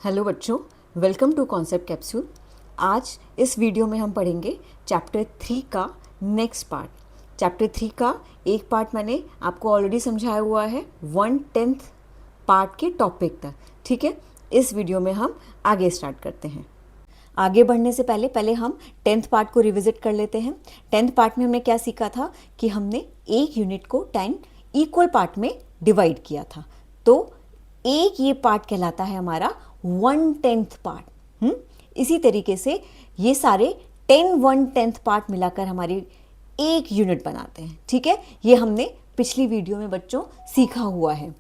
Hello बच्चों, welcome to concept capsule. आज इस वीडियो में हम पढ़ेंगे चैप्टर 3 का नेक्स्ट पार्ट। चैप्टर 3 का एक पार्ट मैंने आपको ऑलरेडी समझाया हुआ है 1/10 पार्ट के टॉपिक तक। ठीक है, इस वीडियो में हम आगे स्टार्ट करते हैं। आगे बढ़ने से पहले हम 10th पार्ट को रिविजिट कर लेते हैं। 10th पार्ट में हमने क्या सीखा था कि हमने एक यूनिट को 10 इक्वल पार्ट में डिवाइड किया था। तो एक ये पार्ट कहलाता है हमारा 1/10 पार्ट। इसी तरीके से ये सारे 10 1/10 पार्ट मिलाकर हमारी एक यूनिट बनाते हैं। ठीक है, ये हमने पिछली वीडियो में बच्चों सीखा हुआ है।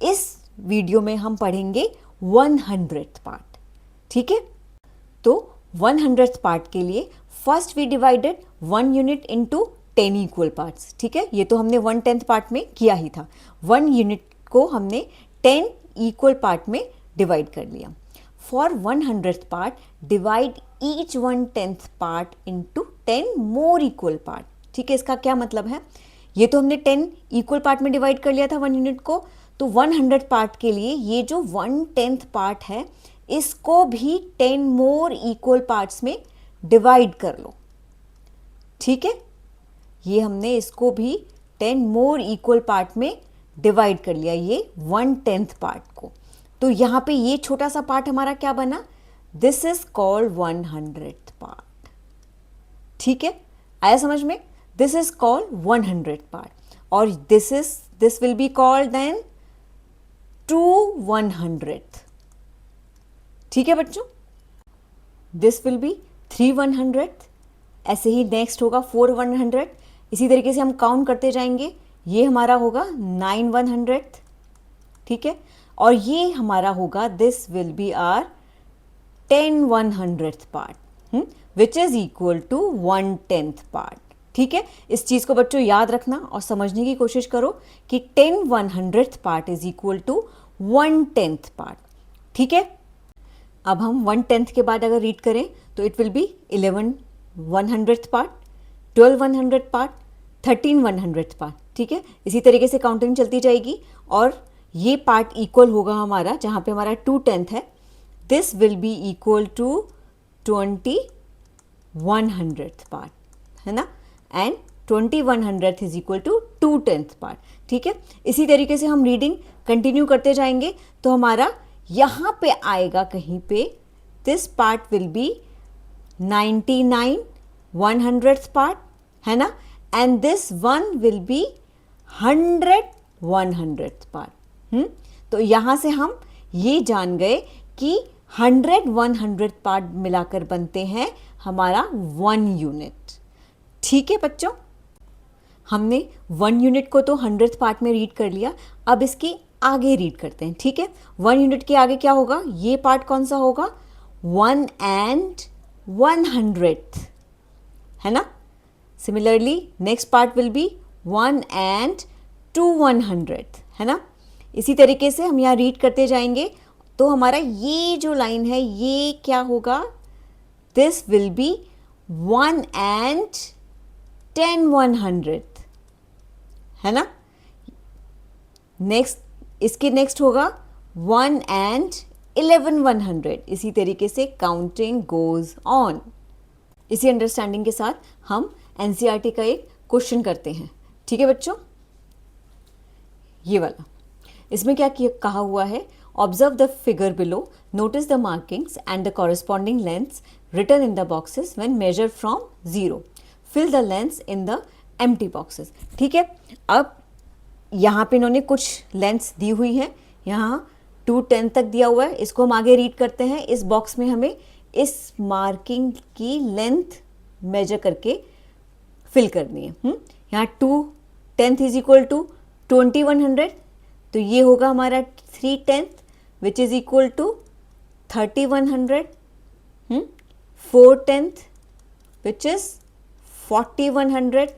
इस वीडियो में हम पढ़ेंगे 100th पार्ट। ठीक है, तो 100th पार्ट के लिए first we divided 1 unit into 10 equal parts. ठीक है, ये तो हमने 1/10 पार्ट में किया ही था। 1 यूनिट को हमने 10 इक्वल पार्ट में डिवाइड कर लिया। For 100th part divide each 1/10 part into 10 more equal part. ठीक है, इसका क्या मतलब है? ये तो हमने 10 इक्वल पार्ट में डिवाइड कर लिया था 1 यूनिट को, तो 100 पार्ट के लिए ये जो 1/10 पार्ट है इसको भी 10 मोर इक्वल पार्ट्स में डिवाइड कर लो। ठीक है, ये हमने इसको भी 10 मोर इक्वल पार्ट में डिवाइड कर लिया, ये 1/10 पार्ट को। तो यहाँ पे ये छोटा सा पार्ट हमारा क्या बना? This is called 100th part. ठीक है, आया समझ में? This is called 100th part और this will be called then 2/100th। ठीक है बच्चों, दिस विल बी 3/100th। ऐसे ही नेक्स्ट होगा 4/100th। इसी तरीके से हम काउंट करते जाएंगे। ये हमारा होगा 9/100th। ठीक है, और ये हमारा होगा this will be our 10/100th part which is equal to 1/10 part. ठीक है, इस चीज को बच्चों याद रखना और समझने की कोशिश करो कि 10/100th part is equal to 1/10 part. ठीक है, अब हम 1/10 के बाद अगर रीड करें तो it will be 11/100th part, 12/100th part, 13/100th part. ठीक है, इसी तरीके से काउंटिंग चलती जाएगी और ये पार्ट इक्वल होगा हमारा, जहाँ पे हमारा 2/10 है, this will be equal to 20/100th part, है ना, and 20/100th is equal to 2/10 part. ठीक है, इसी तरीके से हम रीडिंग कंटिन्यू करते जाएंगे तो हमारा यहाँ पे आएगा कहीं पे this part will B 99/100th part, है ना, and this one will be 100/100th part. तो यहां से हम ये जान गए कि 100/100th पार्ट मिलाकर बनते हैं हमारा 1 यूनिट। ठीक है बच्चों, हमने 1 यूनिट को तो 100th पार्ट में रीड कर लिया। अब इसके आगे रीड करते हैं। ठीक है, 1 यूनिट के आगे क्या होगा? ये पार्ट कौन सा होगा? 1 and 100th, है ना। Similarly next part will B 1 and 2/100th, है ना। इसी तरीके से हम यहाँ रीड करते जाएंगे तो हमारा ये जो लाइन है ये क्या होगा? This will B 1 and 10/100th, है ना। नेक्स्ट, इसके नेक्स्ट होगा 1 and 11/100। इसी तरीके से काउंटिंग गोज ऑन। इसी अंडरस्टैंडिंग के साथ हम एनसीईआरटी का एक क्वेश्चन करते हैं। ठीक है बच्चों, ये वाला, इसमें क्या कहा हुआ है? Observe the figure below, notice the markings and the corresponding lengths written in the boxes when measure from 0, fill the lengths in the empty boxes. ठीक है, अब यहाँ पे इन्होंने कुछ लेंथ्स दी हुई हैं, यहाँ 2/10 तक दिया हुआ है। इसको हम आगे रीड करते हैं। इस बॉक्स में हमें इस मार्किंग की लेंथ मेजर करके फिल करनी है। यहाँ 2/10 इज इक्वल टू 20/100, तो ये होगा हमारा 3/10 which is equal to 30/100, 4/10 which is 40/100,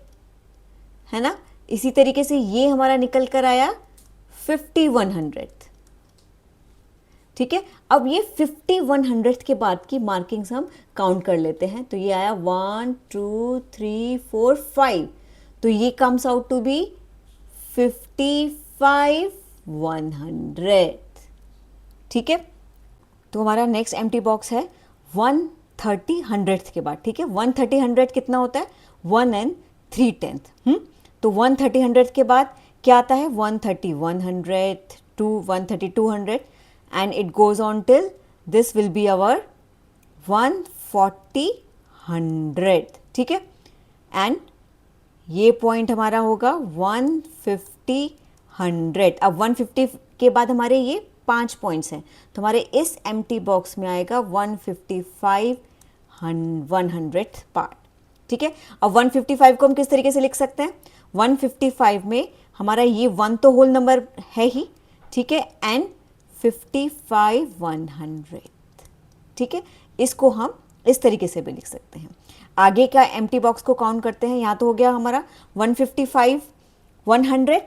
है ना। इसी तरीके से ये हमारा निकल कर आया 50/100। ठीक है, अब ये 50/100 के बाद की मार्किंग्स हम काउंट कर लेते हैं। तो ये आया 1 2 3 4 5, तो ये कम्स आउट टू बी 55/100। ठीक है, तो हमारा नेक्स्ट एम्प्टी बॉक्स है 130 100th के बाद, ठीक है। 130 100 कितना होता है, 1 and 3/10। तो 130 100 के बाद क्या आता है, 130 100 to 130 200 and it goes on till this will be our 140 100, ठीक है। एंड ये पॉइंट हमारा होगा 150 100। अब 150 के बाद हमारे ये 5 पॉइंट्स हैं, तो हमारे इस एम्प्टी बॉक्स में आएगा 155 100th पार्ट, ठीक है। अब 155 को हम किस तरीके से लिख सकते हैं, 155 में हमारा ये 1 तो होल नंबर है ही, ठीक है, एंड 55 100, ठीक है। इसको हम इस तरीके से भी लिख सकते हैं। आगे का एम्प्टी बॉक्स को काउंट करते हैं। यहाँ तो हो गया हमारा 155 100,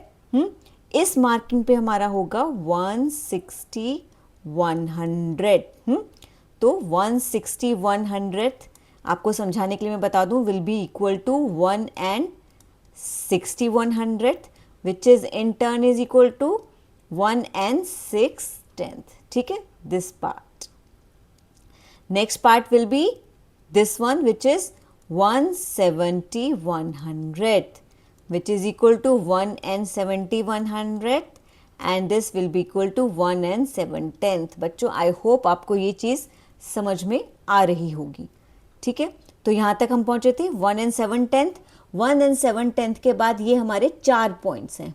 इस मार्किंग पे हमारा होगा 160 100। तो 160 100 आपको समझाने के लिए मैं बता दूं will be equal to 1 and 60 100 which is in turn is equal to 1 and 6/10, ठीक है, this part. Next part will be this one which is 170 100 which is equal to 1 and 70 100 and this will be equal to 1 and 7/10। बच्चों I hope आपको ये चीज़ समझ में आ रही होगी, ठीक है। तो यहाँ तक हम पहुँचे थे 1 and 7/10। 1 and 7/10 के बाद ये हमारे 4 पॉइंट्स हैं,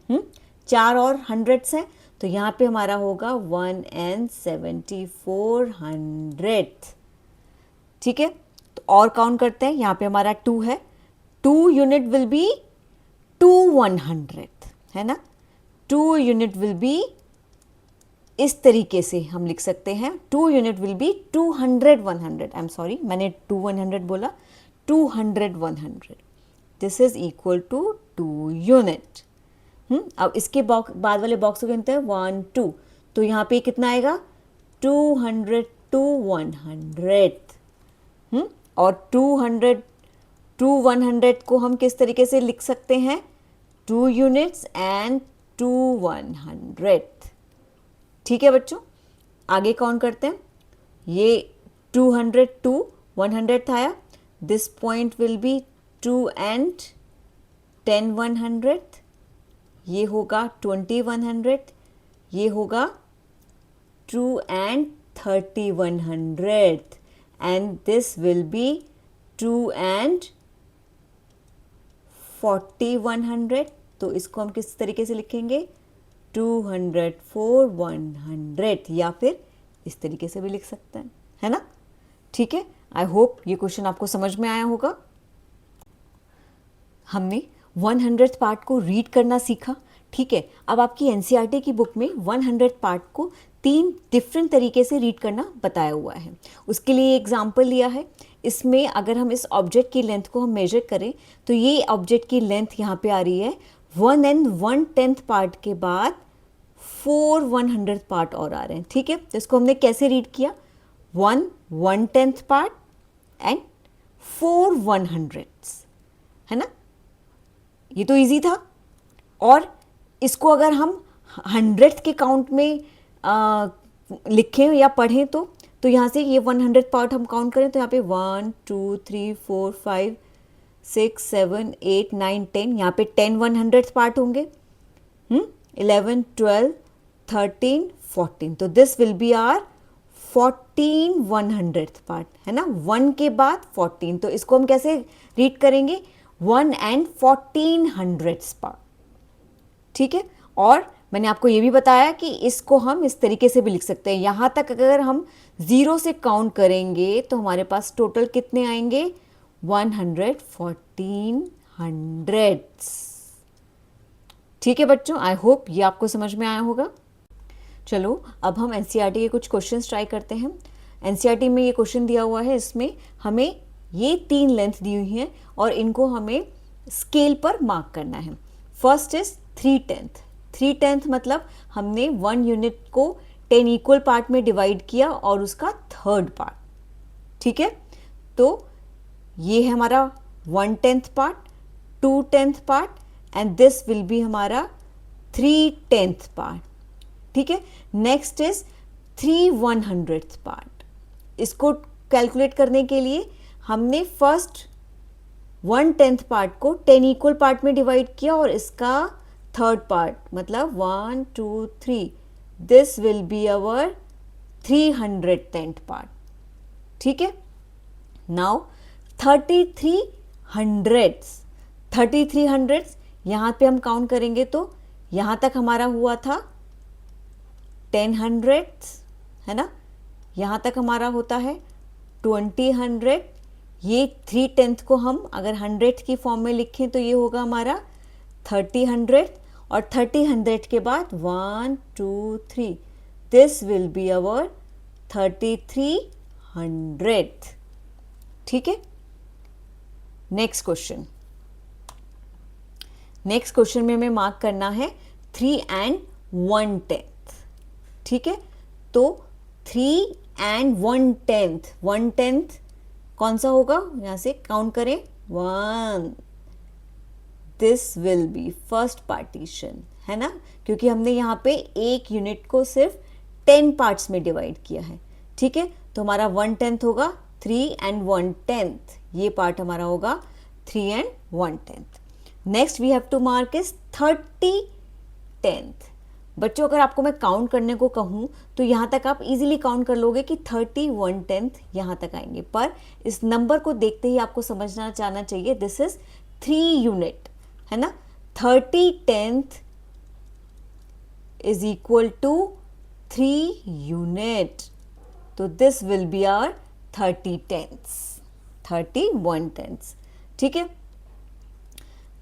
4 और 100s हैं, तो यहाँ पे हमारा होगा 1 and 74 100, ठीक है। तो और काउंट करते हैं, यहाँ पे हमारा 2 है, 2 यूनिट विल बी 2 100, है ना। 2 यूनिट विल बी इस तरीके से हम लिख सकते हैं, 2 unit will be 200 100, I am sorry मैंने 2 100 बोला, 200 100, this is equal to 2 unit. अब इसके बाद वाले बॉक्स को गिनते हैं 1 2, तो यहाँ पे कितना आएगा 200 to 100, और 200 to 100 को हम किस तरीके से लिख सकते हैं, 2 यूनिट्स एंड 2 100, ठीक है बच्चों। आगे काउंट करते हैं, ये 200 to 100 आया, this point will be 2 and 10 100, ये होगा 20 100, ये होगा 2 and 30 100 and this will be 2 and 40 100। तो इसको हम किस तरीके से लिखेंगे, 204 100, या फिर इस तरीके से भी लिख सकते हैं, है ना, ठीक है। आई होप ये क्वेश्चन आपको समझ में आया होगा। हमने 100th पार्ट को रीड करना सीखा, ठीक है। अब आपकी एनसीईआरटी की बुक में 100th पार्ट को 3 डिफरेंट तरीके से रीड करना बताया हुआ है। उसके लिए एग्जाम्पल लिया है, इसमें अगर हम इस ऑब्जेक्ट की लेंथ को हम मेजर करें तो ये ऑब्जेक्ट की लेंथ यहाँ पे आ रही है 1 and 1/10 पार्ट के बाद 4 100th पार्ट और आ रहे हैं, ठीक है। तो इसको हमने कैसे रीड किया, 1 1/10 पार्ट एंड 4 100ths, है ना, ये तो इजी था। और इसको अगर हम 100th के काउंट में लिखें या पढ़ें तो यहाँ से ये 100th पार्ट हम काउंट करें तो यहाँ पे 1 2 3 4 5 6 7 8 9 10, यहाँ पे 10 100th पार्ट होंगे, 11 12 13 14, तो this will be our 14 100th part, है ना, 1 के बाद 14, तो इसको हम कैसे रीड करेंगे, 1 and 14 100ths पार्ट, ठीक है। और मैंने आपको ये भी बताया कि इसको हम इस तरीके से भी लिख सकते हैं, यहाँ तक अगर हम 0 से काउंट करेंगे तो हमारे पास टोटल कितने आएंगे, 114 100ths, ठीक है बच्चों। आई होप ये आपको समझ में आया होगा। चलो अब हम एनसीईआरटी के कुछ क्वेश्चंस ट्राई करते हैं। एनसीईआरटी में ये क्वेश्चन दिया हुआ है, इसमें हमें ये 3 लेंथ दी हुई हैं और इनको हमें स्केल पर मार्क करना है। फर्स्ट इज 3/10, 3/10 मतलब हमने 1 यूनिट को 10 इक्वल पार्ट में डिवाइड किया और उसका 3rd पार्ट, ठीक है। तो ये है हमारा 1/10 part, 2/10 part and this will B हमारा 3/10 पार्ट, ठीक है। Next is 3/100th part. इसको कैलकुलेट करने के लिए हमने फर्स्ट 1/10 पार्ट को 10 इक्वल पार्ट में डिवाइड किया और इसका थर्ड पार्ट मतलब 1 2 3, this will be our 310th part. ठीक है, नाउ 3300 यहाँ पे हम काउंट करेंगे तो यहाँ तक हमारा हुआ था 10 है ना, यहाँ तक हमारा होता है 20, ये 3/10 को हम अगर 100 की फॉर्म में लिखें तो ये होगा हमारा 30 और 30 के बाद 1 2 3, दिस विल बी अवर 3300। ठीक है, नेक्स्ट क्वेश्चन में हमें मार्क करना है 3 and 1/10। ठीक है, तो 3 and 1/10 कौन सा होगा, यहां से काउंट करें 1, this will B first partition, है ना, क्योंकि हमने यहाँ पे एक यूनिट को सिर्फ 10 पार्ट्स में डिवाइड किया है। ठीक है, तो हमारा 1/10 होगा 3 and 1/10, ये पार्ट हमारा होगा 3 and 1/10। Next we have to mark is 30/10। बच्चों अगर आपको मैं काउंट करने को कहूँ तो यहाँ तक आप इजीली काउंट कर लोगे कि 30/1/10 यहाँ तक आएंगे, पर इस नंबर को देखते ही आपको समझना चाहना चाहिए दिस इज 3 यूनिट, है ना। 30/10 इज इक्वल टू 3 यूनिट, तो दिस विल बी आवर 31/10। ठीक है,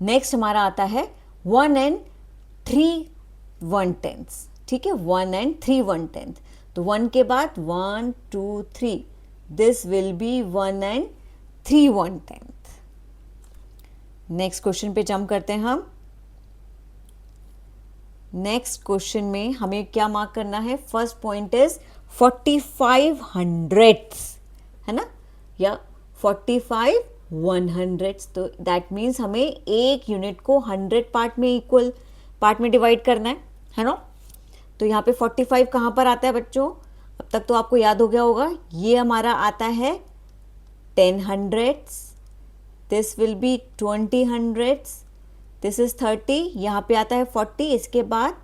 नेक्स्ट हमारा आता है 1 and 3/110। ठीक है, 1 and 3/110, तो 1 के बाद 1 2 3, this will B 1 and 3/110। Next question पे जंप करते हैं हम। नेक्स्ट क्वेश्चन में हमें क्या मार्क करना है, फर्स्ट पॉइंट इज 4500, है ना, या 45/100, तो दैट मीन्स हमें एक यूनिट को 100 पार्ट में इक्वल पार्ट में डिवाइड करना है ना। तो यहाँ पे 45 कहाँ पर आता है बच्चों, अब तक तो आपको याद हो गया होगा, ये हमारा आता है 10 this will B 20, this is 30, यहाँ पे आता है 40, इसके बाद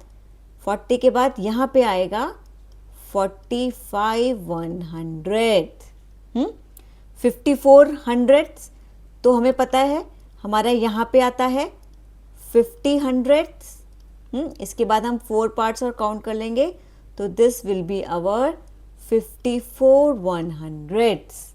40 के बाद यहाँ पे आएगा 45/100। 5400, तो हमें पता है हमारा यहाँ पे आता है 50 इसके बाद हम 4 पार्ट्स और काउंट कर लेंगे, तो दिस विल बी आवर 54/100।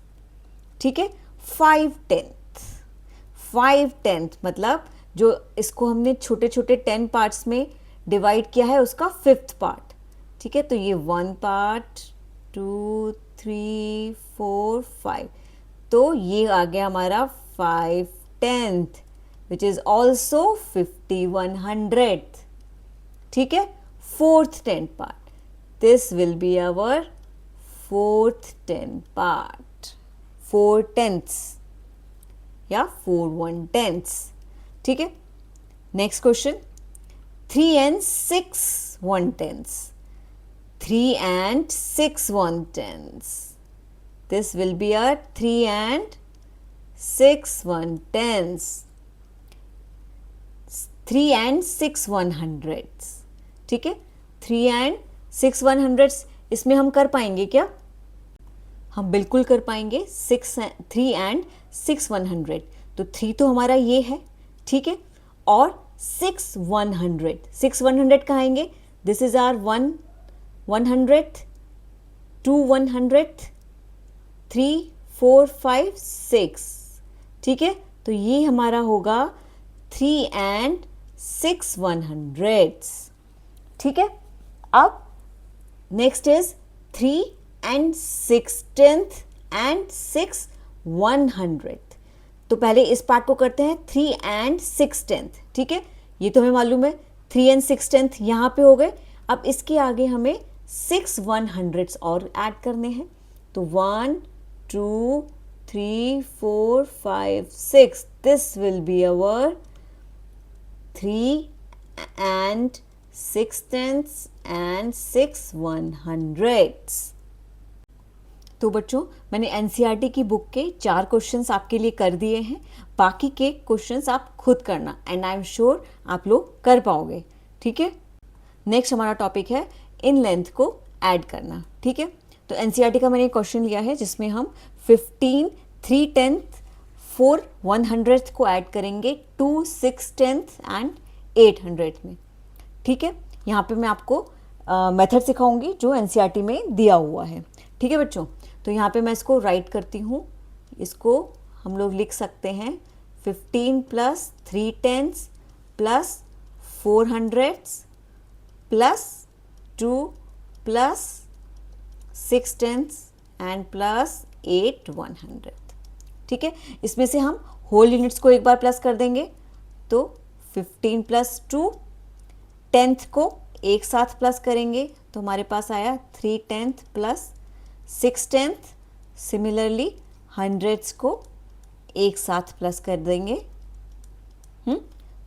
ठीक है, 5/10 मतलब जो इसको हमने छोटे छोटे 10 पार्ट्स में डिवाइड किया है उसका 5th पार्ट। ठीक है, तो ये 1 पार्ट 2 3 4 5, तो ये आ गया हमारा 5/10 विच इज ऑल्सो 50/100। ठीक है, 4th 10 part, this will be our 4th 10 part, 4/10 या 4/110। ठीक है, next question 3 and 6/110, 3 and 6/110, this will be a 3 and 6/110, 3 and 6/100। ठीक है, 3 and 6/100 इसमें हम कर पाएंगे क्या, हम बिल्कुल कर पाएंगे। 3 and 6/100, तो 3 तो हमारा ये है, ठीक है, और 6/100 कहाँ आएंगे, दिस इज आर 100, 2 100, 3 4 5 6। ठीक है, तो ये हमारा होगा 3 and 6/100। ठीक है, अब नेक्स्ट इज 3 and 6/10 and 6/100। तो पहले इस पार्ट को करते हैं 3 and 6/10। ठीक है, ये तो हमें मालूम है 3 and 6/10 यहाँ पे हो गए। अब इसके आगे हमें 6/100 और ऐड करने हैं, तो 1 2 3 4 5 6, this will be our 3 and 6/10 and 6/100। तो बच्चों मैंने एनसीईआरटी की बुक के 4 क्वेश्चंस आपके लिए कर दिए हैं, बाकी के क्वेश्चंस आप खुद करना एंड आई एम श्योर आप लोग कर पाओगे। ठीक है, नेक्स्ट हमारा टॉपिक है इन लेंथ को ऐड करना। ठीक है, तो एनसीईआरटी का मैंने क्वेश्चन लिया है जिसमें हम 15 3/10 4 100th को ऐड करेंगे 2 6/10 एंड 800 में। ठीक है, यहाँ पे मैं आपको मेथड सिखाऊंगी जो एनसीईआरटी में दिया हुआ है। ठीक है बच्चों, तो यहाँ पे मैं इसको राइट करती हूँ। इसको हम लोग लिख सकते हैं 15 plus 3/10 plus 400 plus 2 plus 6/10 and plus 8/100। ठीक है, इसमें से हम होल यूनिट्स को एक बार प्लस कर देंगे, तो 15 प्लस 2, 10th को एक साथ प्लस करेंगे तो हमारे पास आया 3/10 प्लस 6/10। सिमिलरली 100s को एक साथ प्लस कर देंगे।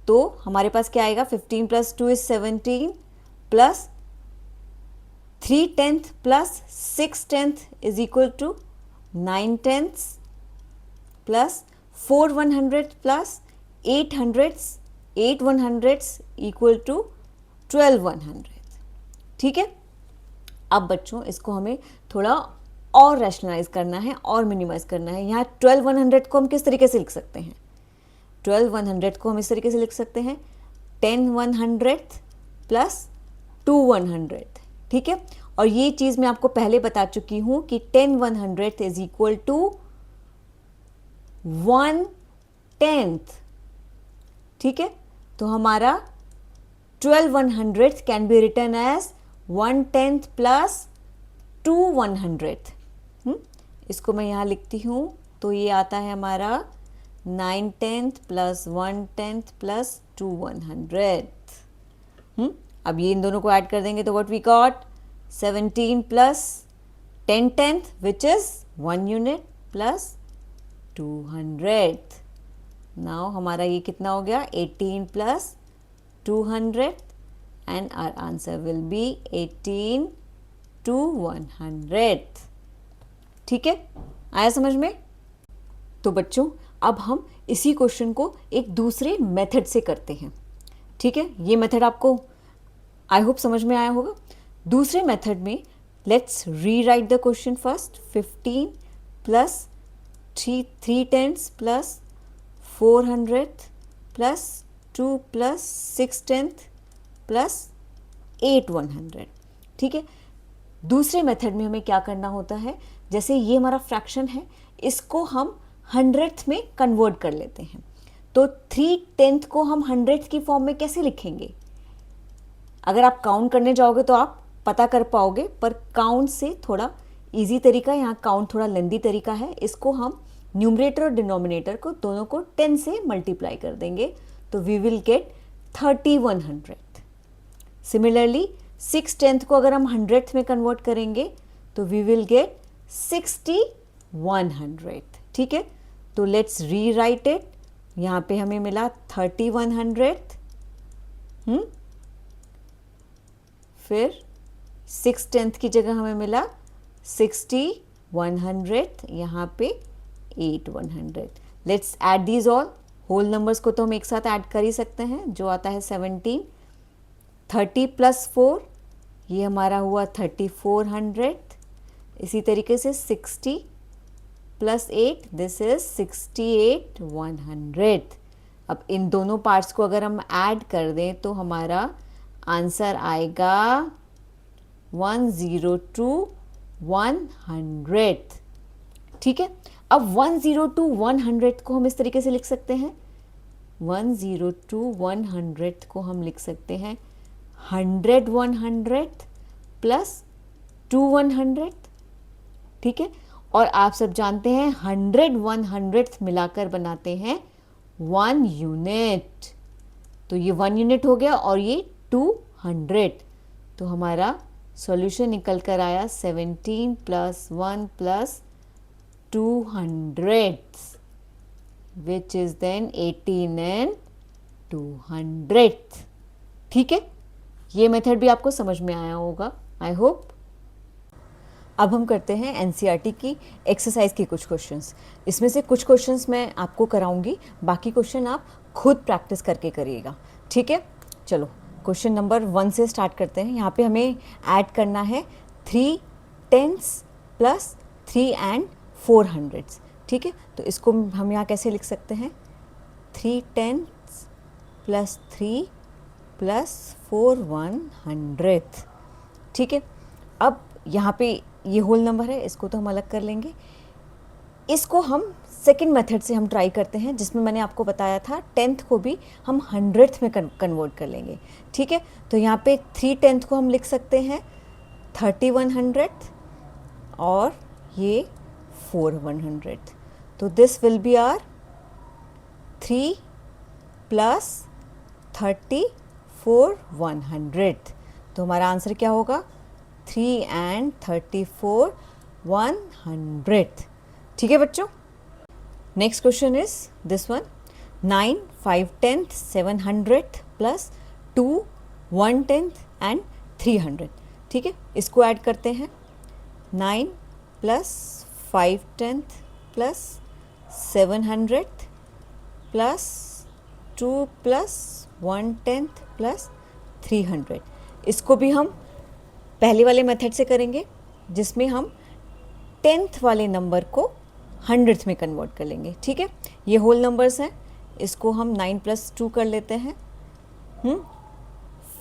तो हमारे पास क्या आएगा, 15 plus 2 is 17 plus 3/10 plus 6/10 is equal to 9/10 plus 4/100 plus 8/100 equal to 12/100। ठीक है, अब बच्चों इसको हमें थोड़ा और रैशनलाइज करना है और मिनिमाइज करना है। यहाँ 12/100 को हम किस तरीके से लिख सकते हैं, 12/100 को हम इस तरीके से लिख सकते हैं 10/100 प्लस 2/100। ठीक है, और ये चीज़ मैं आपको पहले बता चुकी हूँ कि 10/100 इज इक्वल टू 1/10। ठीक है, तो हमारा 12/100 can be written as 1/10 plus 2/100। इसको मैं यहाँ लिखती हूँ, तो ये आता है हमारा 9/10 प्लस 1/10 प्लस 2/100। अब ये इन दोनों को ऐड कर देंगे तो what we got 17 plus 10/10 which is 1 unit plus 200। Now हमारा ये कितना हो गया 18 plus 200 and our answer will be 18 to 100। ठीक है, आया समझ में। तो बच्चों अब हम इसी क्वेश्चन को एक दूसरे मेथड से करते हैं। ठीक है, ये मेथड आपको आई होप समझ में आया होगा। दूसरे मेथड में let's rewrite the question first. 15 plus 3/10 plus 400 plus 2 plus 6/10 plus 8/100। ठीक है, दूसरे मेथड में हमें क्या करना होता है, जैसे ये हमारा फ्रैक्शन है इसको हम 100th में कन्वर्ट कर लेते हैं। तो 3/10 को हम 100th की फॉर्म में कैसे लिखेंगे, अगर आप काउंट करने जाओगे तो आप पता कर पाओगे, पर काउंट से थोड़ा इजी तरीका, यहाँ काउंट थोड़ा लेंदी तरीका है। इसको हम न्यूमरेटर और डिनोमिनेटर को दोनों को 10 से मल्टीप्लाई कर देंगे तो वी विल गेट 30/100। सिमिलरली 6/10 को अगर हम 100th में कन्वर्ट करेंगे तो वी विल गेट 60/100। ठीक है, तो लेट्स रीराइट इट। यहाँ पे हमें मिला 30/100, फिर 6/10 की जगह हमें मिला 60/100, यहाँ पे 8/100। Let's add these all. Whole numbers को तो हम एक साथ ऐड कर ही सकते हैं, जो आता है 17। 30 प्लस 4 ये हमारा हुआ 3400। इसी तरीके से 60 प्लस 8 दिस इज 68/100। अब इन दोनों पार्ट्स को अगर हम ऐड कर दें तो हमारा आंसर आएगा 102/100। ठीक है, अब 102/100 को हम इस तरीके से लिख सकते हैं, 102/100 को हम लिख सकते हैं 100/100 प्लस 2/100। ठीक है, और आप सब जानते हैं 100/100 मिलाकर बनाते हैं 1 यूनिट। तो ये 1 यूनिट हो गया और ये 200। तो हमारा सॉल्यूशन निकल कर आया 17 plus 1 plus 200 which is then 18 and 200। ठीक है, ये मेथड भी आपको समझ में आया होगा, आई होप। अब हम करते हैं एनसीईआरटी की एक्सरसाइज के कुछ क्वेश्चंस। इसमें से कुछ क्वेश्चंस मैं आपको कराऊंगी, बाकी क्वेश्चन आप खुद प्रैक्टिस करके करिएगा, ठीक है। चलो क्वेश्चन नंबर 1 से स्टार्ट करते हैं। यहाँ पे हमें ऐड करना है 3 10s प्लस 3 and 4 hundreds, ठीक है। तो इसको हम यहाँ कैसे लिख सकते हैं, 3 10s प्लस 3 प्लस 4 100th, ठीक है। अब यहाँ पे ये होल नंबर है, इसको तो हम अलग कर लेंगे। इसको हम सेकंड मेथड से हम ट्राई करते हैं, जिसमें मैंने आपको बताया था 10th को भी हम 100th में कन्वर्ट कर लेंगे, ठीक है। तो यहाँ पे 3 10th को हम लिख सकते हैं 31 100th और ये 4 100th। तो this will be our 3 plus 34 100th। तो हमारा आंसर क्या होगा, 3 and 34 100th, ठीक है बच्चों। Next question is this one, 9 5 10th 700th plus 2 1/10 and 300, ठीक है। इसको ऐड करते हैं, 9 plus 5 10th plus 700th plus 2 plus 1/10 plus 300। इसको भी हम पहले वाले मेथड से करेंगे, जिसमें हम 10th वाले नंबर को 100th में कन्वर्ट कर लेंगे, ठीक है। ये होल नंबर्स हैं, इसको हम 9 प्लस 2 कर लेते हैं।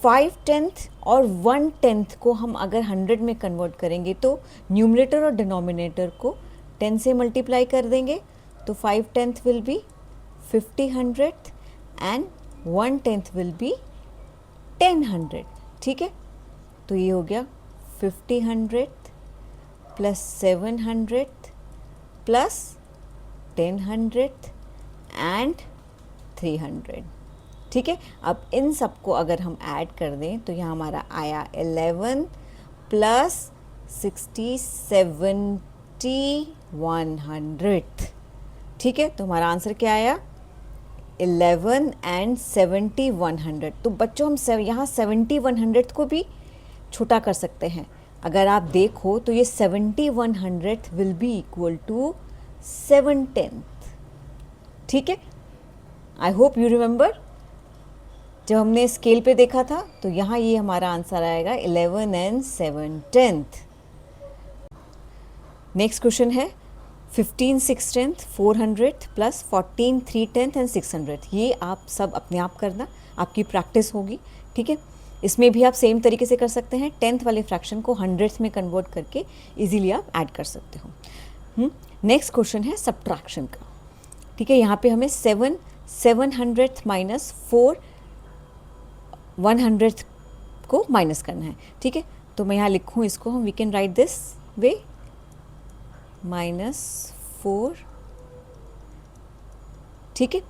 5 10th और 1/10 को हम अगर 100 में कन्वर्ट करेंगे तो न्यूमरेटर और डिनोमिनेटर को 10 से मल्टीप्लाई कर देंगे, तो 5 10th will be 50 100th and 1/10 will be 10 100, ठीक है। तो ये हो गया 50 100th plus 700th plus 10 100th and 300, ठीक है। अब इन सबको अगर हम ऐड कर दें तो यहाँ हमारा आया 11 प्लस 60 70 100th, ठीक है। तो हमारा आंसर क्या आया, 11 and 70 100। तो बच्चों हम यहाँ 70 100th को भी छोटा कर सकते हैं। अगर आप देखो तो ये 70 100th will be equal to 7/10, ठीक है। आई होप यू रिमेंबर, जब हमने स्केल पे देखा था तो यहाँ ये हमारा आंसर आएगा 11 and 7/10। नेक्स्ट क्वेश्चन है 15 6/10 400th प्लस 14 3/10 एंड 600। ये आप सब अपने आप करना, आपकी प्रैक्टिस होगी, ठीक है। इसमें भी आप सेम तरीके से कर सकते हैं, 10th वाले फ्रैक्शन को 100th में कन्वर्ट करके इजीली आप ऐड कर सकते हो। नेक्स्ट क्वेश्चन है सब्ट्रैक्शन का, ठीक है। यहाँ पे हमें 7 700th माइनस 4 100th को माइनस करना है, ठीक है। तो मैं यहाँ लिखूँ इसको, हम we can write this way -4, ठीक है।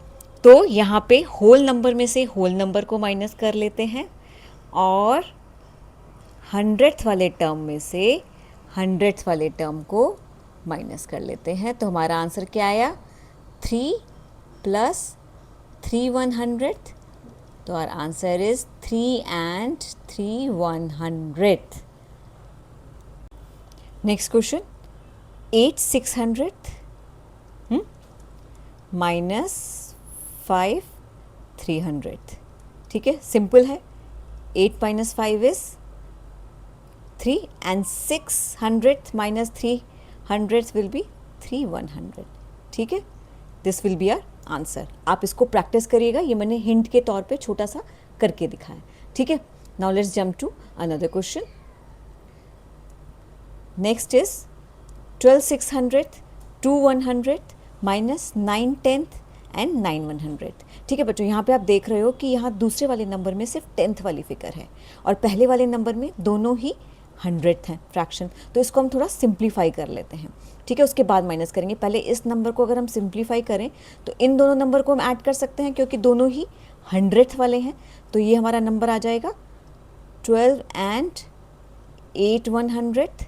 तो यहाँ पे होल नंबर में से होल नंबर को माइनस कर लेते हैं और 100th वाले टर्म में से 100th वाले टर्म को माइनस कर लेते हैं। तो हमारा आंसर क्या आया, 3 प्लस 3 100th। तो our answer is 3 and 3 100th। Next question 8 600th minus 5 300th, ठीक है। सिंपल है, 8 minus 5 is 3 and 600th minus 300th will be 3 100, ठीक है। This will be our answer. आप इसको प्रैक्टिस करिएगा, ये मैंने हिंट के तौर पे छोटा सा करके दिखाया, ठीक है। Now let's jump to another question. Next is 12 600th 2 100th minus 9 10th and 9 100th, ठीक है बच्चों। यहाँ पे आप देख रहे हो कि यहाँ दूसरे वाले नंबर में सिर्फ 10th वाली फिगर है और पहले वाले नंबर में दोनों ही 100th हैं फ्रैक्शन। तो इसको हम थोड़ा सिंप्लीफाई कर लेते हैं, ठीक है, उसके बाद माइनस करेंगे। पहले इस नंबर को अगर हम सिंप्लीफाई करें तो इन दोनों नंबर को हम ऐड कर सकते हैं, क्योंकि दोनों ही 100th वाले हैं। तो ये हमारा नंबर आ जाएगा 12 and 8 100th,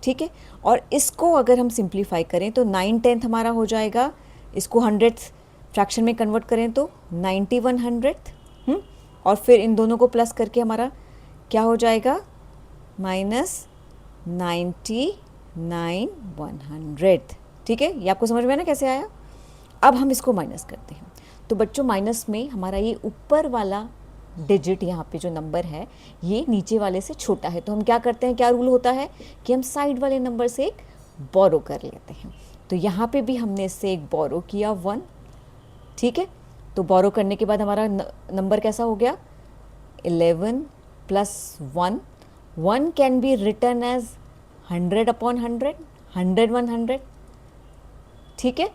ठीक है। और इसको अगर हम सिंप्लीफाई करें तो 9 10th हमारा हो जाएगा, इसको 100th फ्रैक्शन में कन्वर्ट करें तो 90 100th, और फिर इन दोनों को प्लस करके हमारा क्या हो जाएगा, -99,100। ठीक है, ये आपको समझ में आया ना कैसे आया। अब हम इसको माइनस करते हैं। तो बच्चों माइनस में हमारा ये ऊपर वाला डिजिट, यहाँ पे जो नंबर है ये नीचे वाले से छोटा है, तो हम क्या करते हैं, क्या रूल होता है कि हम साइड वाले नंबर से एक बोरो कर लेते हैं। तो यहाँ पे भी हमने इससे एक बोरो किया 1। ठीक है, तो बोरो करने के बाद हमारा नंबर कैसा हो गया, 11 + 1। 1 कैन बी रिटन एज 100/100, 100/100। ठीक है,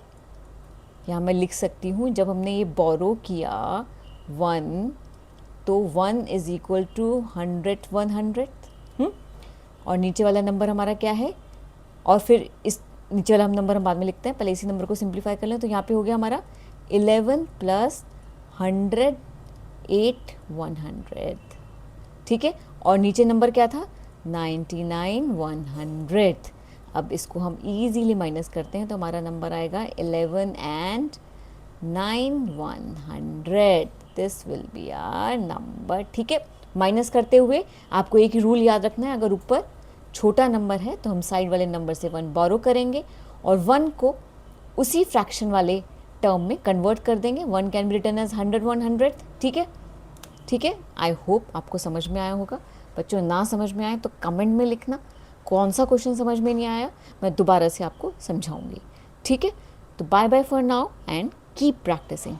यहाँ मैं लिख सकती हूँ, जब हमने ये बोरो किया 1, तो 1 = 100/100। और नीचे वाला नंबर हमारा क्या है, और फिर इस नीचे वाला नंबर हम बाद में लिखते हैं, पहले इसी नंबर को सिंप्लीफाई कर लें। तो यहाँ पे हो गया हमारा 11 + 100 8/100। ठीक है, और नीचे नंबर क्या था, 99/100। अब इसको हम इजीली माइनस करते हैं, तो हमारा नंबर आएगा 11 and 9/100। This will be our number. ठीक है, माइनस करते हुए आपको एक ही रूल याद रखना है, अगर ऊपर छोटा नंबर है तो हम साइड वाले नंबर से 1 बोरो करेंगे और 1 को उसी फ्रैक्शन वाले टर्म में कन्वर्ट कर देंगे। 1 कैन बी रिटन एज 100/100। ठीक है, ठीक है, आई होप आपको समझ में आया होगा। बच्चों ना समझ में आए तो कमेंट में लिखना, कौन सा क्वेश्चन समझ में नहीं आया, मैं दोबारा से आपको समझाऊंगी। ठीक है, तो bye bye for now and keep practising.